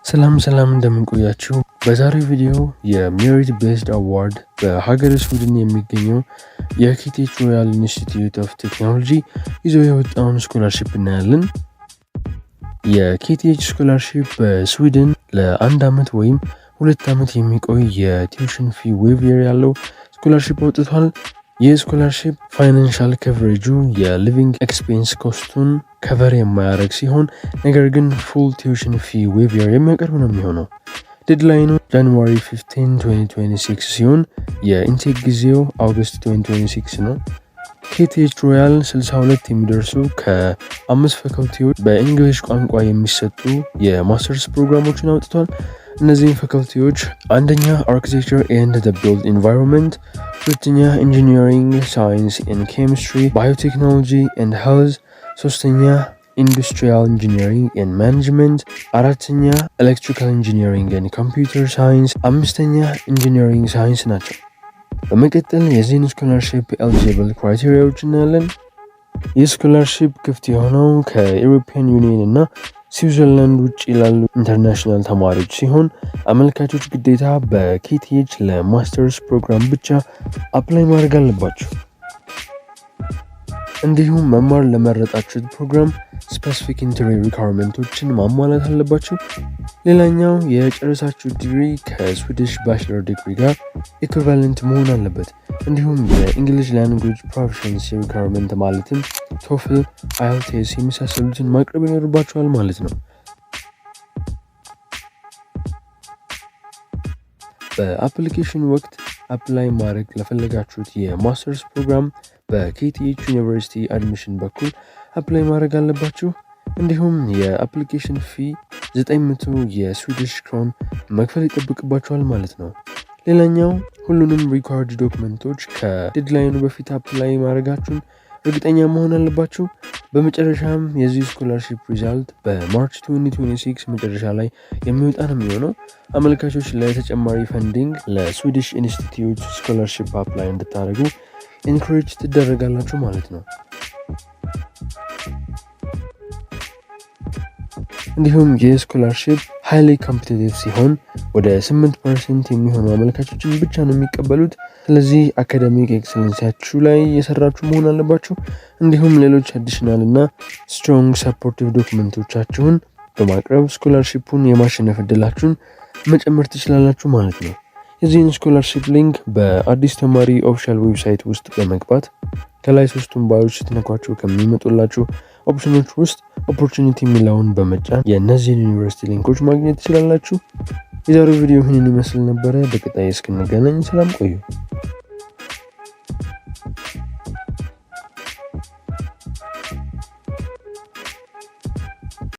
ሰላም እንደምንቆያችሁ። በዛሬው ቪዲዮ የሜሪት ቤዝድ አዋርድ በሀገረ ስዊድን የሚገኘው የኬቲኤች ሮያል ኢንስቲትዩት ኦፍ ቴክኖሎጂ ይዞ የወጣውን ስኮላርሺፕ እናያለን። የኬቲኤች ስኮላርሺፕ በስዊድን ለ1 ዓመት ወይም 2 ዓመት የሚቆይ የቲዩሽን ፊ ዌይቨር ያለው ስኮላርሺፕ አውጥቷል። ይህ ስኮላርሺፕ ፋይናንሻል ከቨሬጁ የሊቪንግ ኤክስፔንስ ኮስቱን ከቨር የማያደርግ ሲሆን ነገር ግን ፉል ቲዩሽን ፊ ዌይቨር የሚያቀርብ ነው የሚሆነው። ዴድላይኑ ጃንዋሪ 15 2026 ሲሆን የኢንቴክ ጊዜው አውገስት 2026 ነው። ኬቲኤች ሮያል 62 የሚደርሱ ከ5 ፋካልቲዎች በእንግሊሽ ቋንቋ የሚሰጡ የማስተርስ ፕሮግራሞችን አውጥቷል። እነዚህን ፋካልቲዎች አንደኛ አርኪቴክቸር ኤንድ ዘ ቢልት ኢንቫይሮንመንት፣ ሁለተኛ ኢንጂኒሪንግ ሳይንስ ኤንድ ኬሚስትሪ፣ ባዮቴክኖሎጂ ኤንድ ሄልዝ፣ ሶስተኛ ኢንዱስትሪያል ኢንጂኒሪንግ ኤንድ ማኔጅመንት፣ አራተኛ ኤሌክትሪካል ኢንጂኒሪንግ ኤንድ ኮምፒውተር ሳይንስ፣ አምስተኛ ኢንጂኒሪንግ ሳይንስ ናቸው። በመቀጠል የዚህን ስኮላርሺፕ ኤሊጂብል ክራይቴሪያዎች እናያለን። ይህ ስኮላርሺፕ ክፍት የሆነው ከኢሮፒያን ዩኒየን እና ስዊዘርላንድ ውጭ ላሉ ኢንተርናሽናል ተማሪዎች ሲሆን አመልካቾች ግዴታ በኬቲኤች ለማስተርስ ፕሮግራም ብቻ አፕላይ ማድረግ አለባቸው። እንዲሁም መማር ለመረጣችሁት ፕሮግራም ስፔሲፊክ ኢንትሪ ሪኳርመንቶችን ማሟላት አለባችሁ። ሌላኛው የጨረሳችሁ ዲግሪ ከስዊዲሽ ባችለር ዲግሪ ጋር ኢኩቫለንት መሆን አለበት። እንዲሁም የእንግሊሽ ላንጉጅ ፕሮፊሸንሲ ሪኳርመንት ማለትም ቶፍል፣ አይኤልቲኤስ የመሳሰሉትን ማቅረብ ይኖርባችኋል ማለት ነው። በአፕሊኬሽን ወቅት አፕላይ ማድረግ ለፈለጋችሁት የማስተርስ ፕሮግራም በኬቲኤች ዩኒቨርሲቲ አድሚሽን በኩል አፕላይ ማድረግ አለባችሁ። እንዲሁም የአፕሊኬሽን ፊ 900 የስዊዲሽ ክሮን መክፈል ይጠብቅባችኋል ማለት ነው። ሌላኛው ሁሉንም ሪኳርድ ዶክመንቶች ከዴድላይኑ በፊት አፕላይ ማድረጋችሁን እርግጠኛ መሆን አለባችሁ። በመጨረሻም የዚህ ስኮላርሺፕ ሪዛልት በማርች 2026 መጨረሻ ላይ የሚወጣ ነው የሚሆነው። አመልካቾች ለተጨማሪ ፈንዲንግ ለስዊዲሽ ኢንስቲትዩት ስኮላርሺፕ አፕላይ እንድታደርጉ ኢንኮሬጅ ትደረጋላችሁ ማለት ነው። እንዲሁም ይህ ስኮላርሺፕ ሃይሊ ኮምፒቲቲቭ ሲሆን ወደ 8% የሚሆኑ አመልካቾችን ብቻ ነው የሚቀበሉት። ስለዚህ አካዳሚክ ኤክሰለንሲያችሁ ላይ የሰራችሁ መሆን አለባችሁ። እንዲሁም ሌሎች አዲሽናል እና ስትሮንግ ሰፖርቲቭ ዶክመንቶቻችሁን በማቅረብ ስኮላርሺፑን የማሸነፍ እድላችሁን መጨመር ትችላላችሁ ማለት ነው። የዚህን ስኮላርሺፕ ሊንክ በአዲስ ተማሪ ኦፊሻል ዌብሳይት ውስጥ በመግባት ከላይ ሶስቱን ባዮች ስትነኳቸው ከሚመጡላችሁ ኦፕሽኖች ውስጥ ኦፖርቹኒቲ የሚለውን በመጫን የእነዚህን ዩኒቨርሲቲ ሊንኮች ማግኘት ትችላላችሁ። የዛሬው ቪዲዮ ይህንን ይመስል ነበረ። በቀጣይ እስክንገናኝ ሰላም ቆዩ።